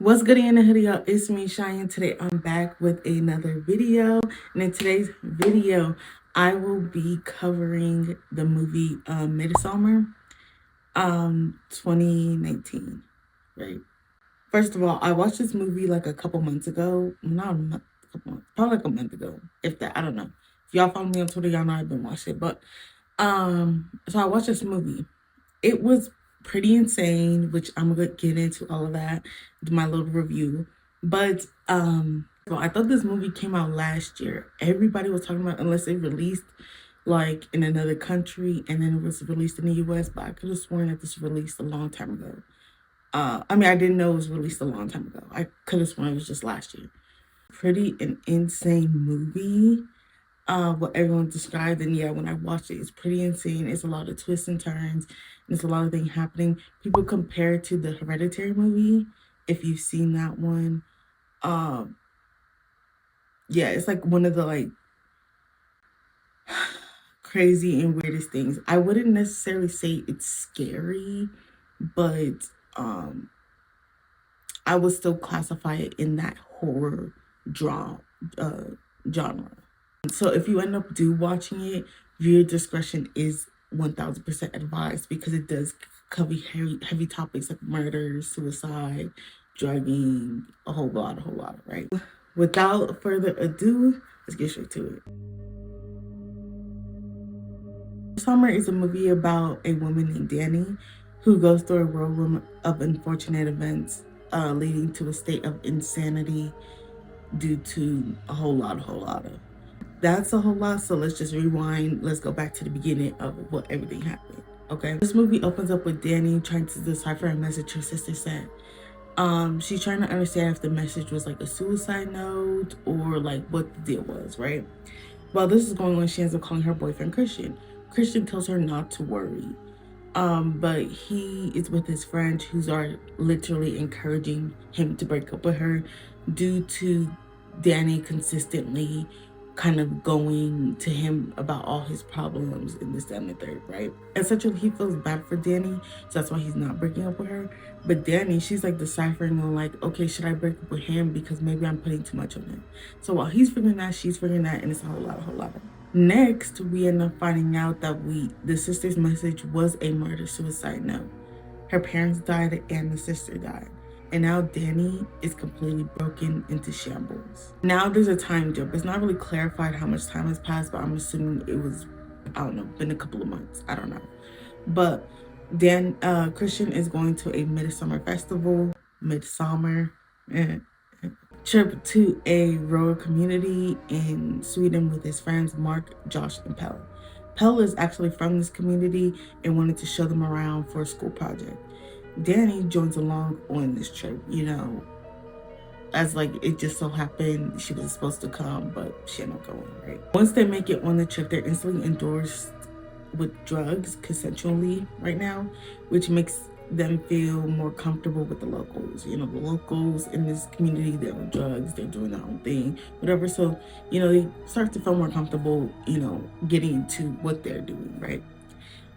What's good in the hoodie, y'all? It's me, Cheyenne. Today I'm back with another video. And in today's video, I will be covering the movie Midsommar 2019, right? First of all, I watched this movie like a couple months ago. Not a month, a couple months, probably like a month ago. If that, I don't know. If y'all follow me on Twitter, y'all know I've been watching it. But so I watched this movie. It was pretty insane, which I'm gonna get into all of that, do my little review. But well, I thought this movie came out last year. Everybody was talking about unless it released like in another country and then it was released in the US, but I could have sworn that this was released a long time ago. I mean, I didn't know it was released a long time ago. I could have sworn it was just last year. Pretty an insane movie. What everyone described, and yeah, when I watched it, it's pretty insane. It's a lot of twists and turns. There's a lot of things happening. People compare it to the Hereditary movie, if you've seen that one. Yeah, it's like one of the like crazy and weirdest things. I wouldn't necessarily say it's scary, but I would still classify it in that horror genre. So if you end up watching it, viewer discretion is 1000% advised because it does cover heavy topics like murder, suicide, drugging, a whole lot, right? Without further ado, let's get straight to it. Midsommar is a movie about a woman named Dani who goes through a whirlwind of unfortunate events leading to a state of insanity due to a whole lot of. That's a whole lot, so let's just rewind. Let's go back to the beginning of what everything happened, okay? This movie opens up with Dani trying to decipher a message her sister sent. She's trying to understand if the message was like a suicide note or like what the deal was, right? While this is going on, she ends up calling her boyfriend Christian. Christian tells her not to worry, but he is with his friends who are literally encouraging him to break up with her due to Dani consistently kind of going to him about all his problems and this, that, and the third, right? Essentially, he feels bad for Dani, so that's why he's not breaking up with her. But Dani, she's like deciphering on like, okay, should I break up with him because maybe I'm putting too much on him? So while he's figuring that, she's figuring that, and it's a whole lot. Next, we end up finding out that the sister's message was a murder-suicide note. Her parents died and the sister died. And now Dani is completely broken into shambles. Now there's a time jump. It's not really clarified how much time has passed, but I'm assuming it was, I don't know, been a couple of months. I don't know. But Christian is going to a Midsommar festival, trip to a rural community in Sweden with his friends Mark, Josh, and Pell. Pell is actually from this community and wanted to show them around for a school project. Dani joins along on this trip, you know, as like it just so happened she was supposed to come, but she ended up going, right? Once they make it on the trip, they're instantly endorsed with drugs consensually right now, which makes them feel more comfortable with the locals. You know, the locals in this community, they're on drugs, they're doing their own thing, whatever. So, you know, they start to feel more comfortable, you know, getting into what they're doing, right?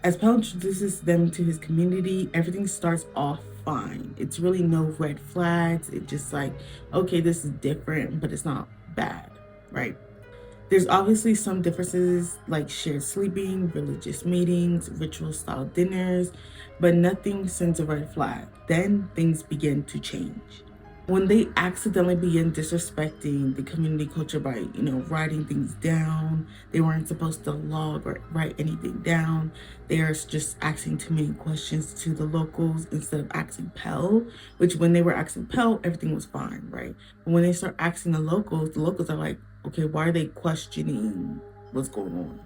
As Pell introduces them to his community, everything starts off fine. It's really no red flags. It's just like, okay, this is different, but it's not bad, right? There's obviously some differences like shared sleeping, religious meetings, ritual-style dinners, but nothing sends a red flag. Then things begin to change. When they accidentally begin disrespecting the community culture by, you know, writing things down, they weren't supposed to log or write anything down. They are just asking too many questions to the locals instead of asking Pell, which when they were asking Pell, everything was fine, right? But when they start asking the locals are like, okay, why are they questioning what's going on?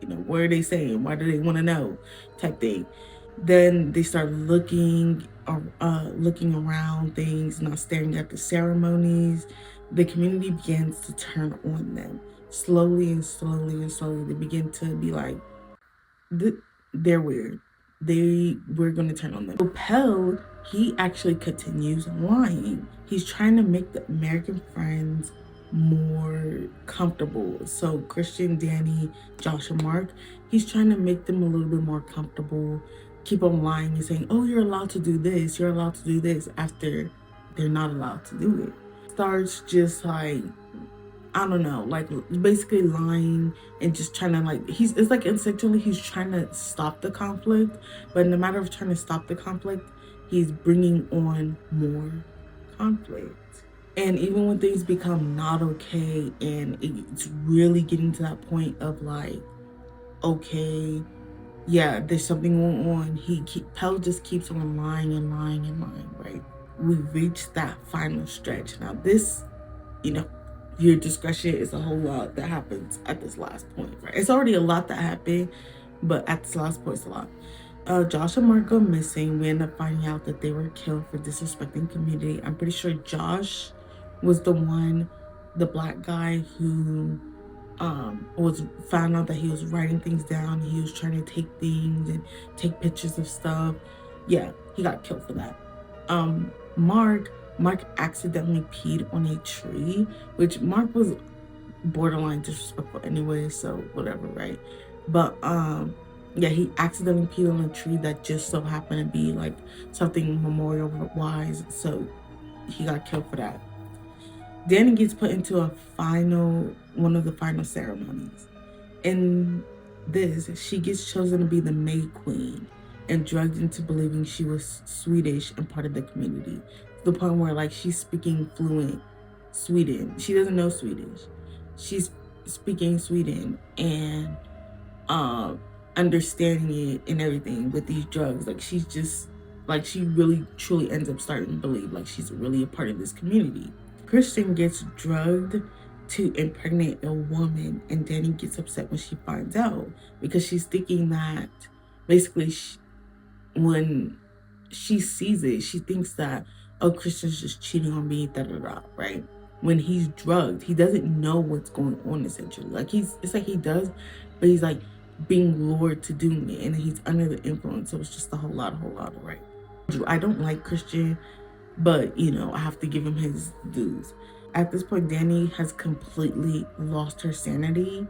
You know, what are they saying? Why do they want to know? Type thing. Then they start looking around things, not staring at the ceremonies. The community begins to turn on them. Slowly, they begin to be like, they're weird. We're going to turn on them. So Pell, he actually continues lying. He's trying to make the American friends more comfortable. So Christian, Dani, Josh, and Mark, he's trying to make them a little bit more comfortable, keep on lying and saying, oh, you're allowed to do this, after they're not allowed to do it. Starts just like, I don't know, like basically lying and just trying to like, it's like essentially he's trying to stop the conflict, but in the matter of trying to stop the conflict, he's bringing on more conflict. And even when things become not okay and it's really getting to that point of like, okay, yeah, there's something going on, Pell just keeps on lying and lying and lying, right? We've reached that final stretch. Now this, you know, your discretion is a whole lot that happens at this last point, right? It's already a lot that happened, but at this last point, it's a lot. Josh and Mark go missing. We end up finding out that they were killed for disrespecting community. I'm pretty sure Josh was the black guy who was found out that he was writing things down. He was trying to take things and take pictures of stuff. Yeah, he got killed for that. Mark accidentally peed on a tree, which Mark was borderline disrespectful anyway, so whatever, right? But yeah, he accidentally peed on a tree that just so happened to be like something memorial wise, so he got killed for that. Danny gets put into one of the final ceremonies. In this, she gets chosen to be the May Queen and drugged into believing she was Swedish and part of the community, to the point where like she's speaking fluent Sweden. She doesn't know Swedish. She's speaking Sweden and understanding it and everything with these drugs. Like she's just like, she really truly ends up starting to believe like she's really a part of this community. Christian gets drugged to impregnate a woman, and Danny gets upset when she finds out because she's thinking that basically when she sees it, she thinks that, oh, Christian's just cheating on me, right? When he's drugged, he doesn't know what's going on essentially. Like it's like he does, but he's like being lured to doing it, and he's under the influence, so it's just a whole lot, right? I don't like Christian, but you know, I have to give him his dues. At this point, Danny has completely lost her sanity.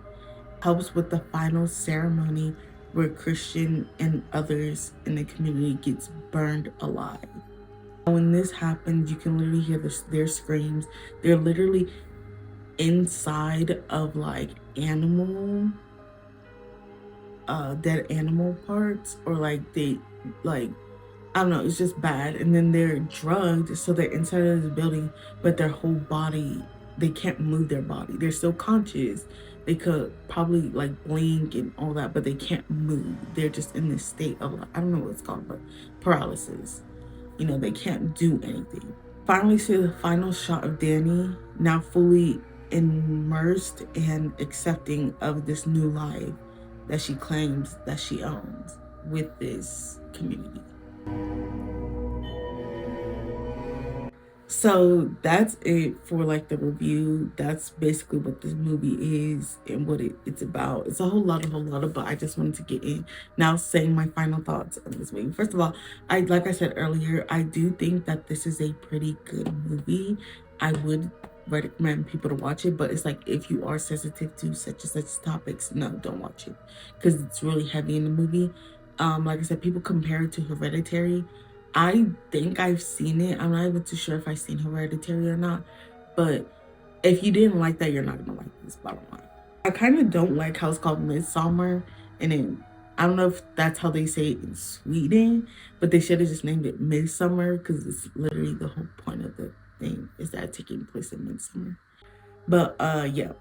Helps with the final ceremony where Christian and others in the community gets burned alive. When this happens, you can literally hear their screams. They're literally inside of like dead animal parts, or like I don't know, it's just bad. And then they're drugged, so they're inside of this building, but their whole body, they can't move their body. They're still conscious. They could probably like blink and all that, but they can't move. They're just in this state of like, I don't know what it's called, but paralysis. You know, they can't do anything. Finally see the final shot of Danny, now fully immersed and accepting of this new life that she claims that she owns with this community. So that's it for like the review. That's basically what this movie is and what it's about. It's a whole lot, but I just wanted to get in now saying my final thoughts on this movie. First of all, like I said earlier, I do think that this is a pretty good movie. I would recommend people to watch it, but it's like, if you are sensitive to such and such topics, no, don't watch it, because it's really heavy in the movie. Like I said, people compare it to Hereditary. I think I've seen it. I'm not even too sure if I've seen Hereditary or not, but if you didn't like that, you're not gonna like this, bottom line. I kind of don't like how it's called Midsommar, and then I don't know if that's how they say it in Sweden, but they should have just named it Midsommar, because it's literally the whole point of the thing is that taking place in Midsommar. But yeah,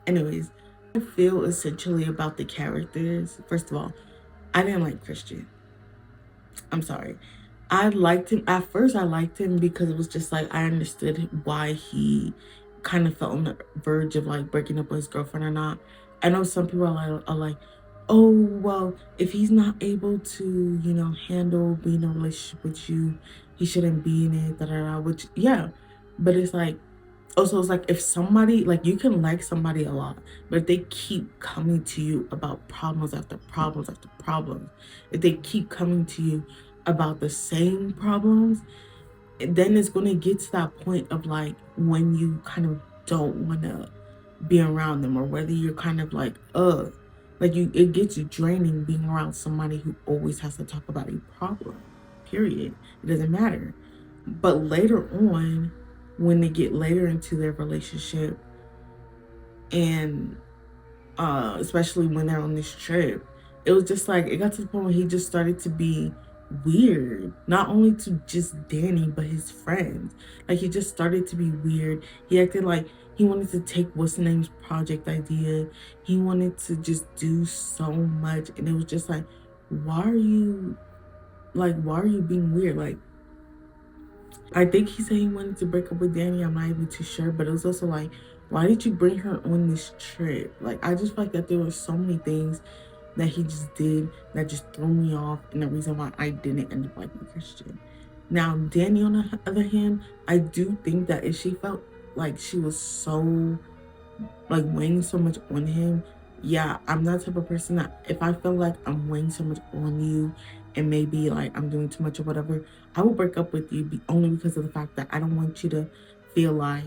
anyways, I feel essentially about the characters. First of all, I didn't like Christian. I'm sorry. I liked him. At first, I liked him because it was just like, I understood why he kind of felt on the verge of like breaking up with his girlfriend or not. I know some people are like, oh, well, if he's not able to, you know, handle being in a relationship with you, he shouldn't be in it, which, yeah. But it's like, also, it's like, if somebody, like, you can like somebody a lot, but if they keep coming to you about problems after problems after problems, if they keep coming to you about the same problems, then it's going to get to that point of like, when you kind of don't want to be around them, or whether you're kind of like, it gets you draining being around somebody who always has to talk about a problem, period. It doesn't matter. But later on, when they get later into their relationship, and especially when they're on this trip, it was just like, it got to the point where he just started to be weird, not only to just Danny but his friends. Like, he just started to be weird. He acted like he wanted to take what's the name's project idea. He wanted to just do so much, and it was just like, why are you being weird? Like, I think he said he wanted to break up with Danny. I'm not even too sure, but it was also like, why did you bring her on this trip? Like, I just felt like that there were so many things that he just did that just threw me off, and the reason why I didn't end up liking Christian. Now, Danny, on the other hand, I do think that if she felt like she was so, like, weighing so much on him, yeah, I'm that type of person that if I feel like I'm weighing so much on you and maybe like I'm doing too much or whatever, I will break up with you only because of the fact that I don't want you to feel like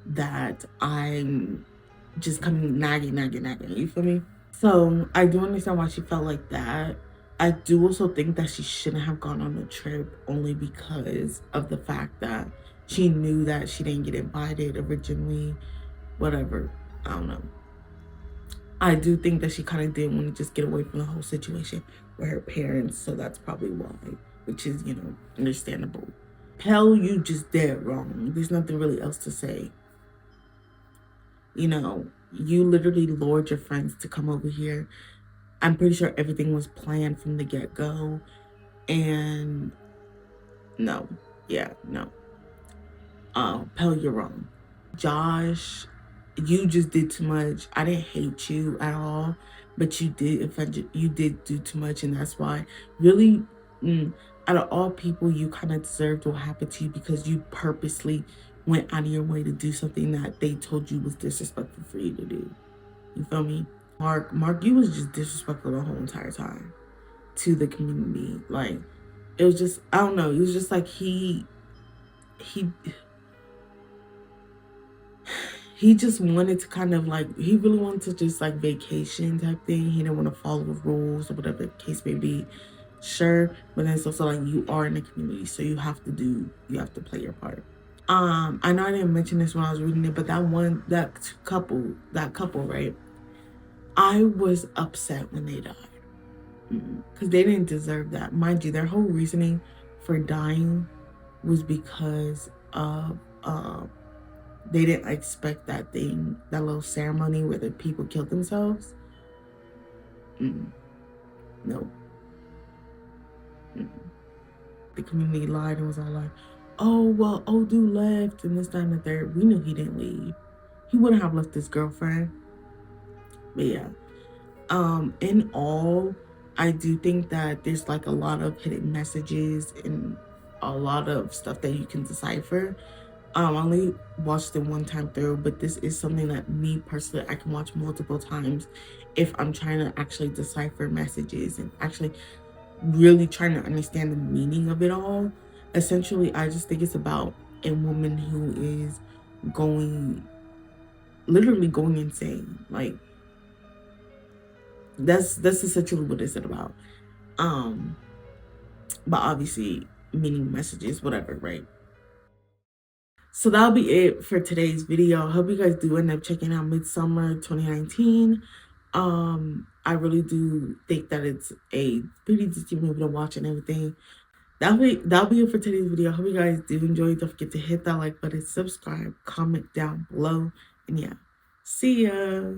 that I'm just coming nagging. You feel me? So I do understand why she felt like that. I do also think that she shouldn't have gone on the trip only because of the fact that she knew that she didn't get invited originally. Whatever. I don't know. I do think that she kind of did want to just get away from the whole situation with her parents. So that's probably why, which is, understandable. Pell, you just dead wrong. There's nothing really else to say. You literally lured your friends to come over here. I'm pretty sure everything was planned from the get-go. And no. Yeah, no. Pell, you're wrong. Josh, you just did too much. I didn't hate you at all, but you did do too much, and that's why really, out of all people, you kind of deserved what happened to you because you purposely went out of your way to do something that they told you was disrespectful for you to do. You feel me? Mark, you was just disrespectful the whole entire time to the community. Like, it was just, I don't know, it was just like he just wanted to kind of like, he really wanted to just like vacation type thing. He didn't want to follow the rules or whatever the case may be. Sure, but then it's also like, you are in the community, so you have to play your part. I know I didn't mention this when I was reading it, but that couple, right? I was upset when they died because they didn't deserve that. Mind you, their whole reasoning for dying was because of they didn't expect that little ceremony where the people killed themselves. No. The community lied and was all like, oh, well, Odu left and this, that, and the third. We knew he didn't leave. He wouldn't have left his girlfriend. But yeah. In all, I do think that there's like a lot of hidden messages and a lot of stuff that you can decipher. I only watched it one time through, but this is something that me personally, I can watch multiple times if I'm trying to actually decipher messages and actually really trying to understand the meaning of it all. Essentially, I just think it's about a woman who is literally going insane. Like, that's essentially what it's about. But obviously meaning messages, whatever, right? So that'll be it for today's video. I hope you guys do end up checking out Midsommar 2019. I really do think that it's a pretty decent movie to watch and everything. That'll be it for today's video. I hope you guys do enjoy. Don't forget to hit that like button, subscribe, comment down below, and yeah, see ya.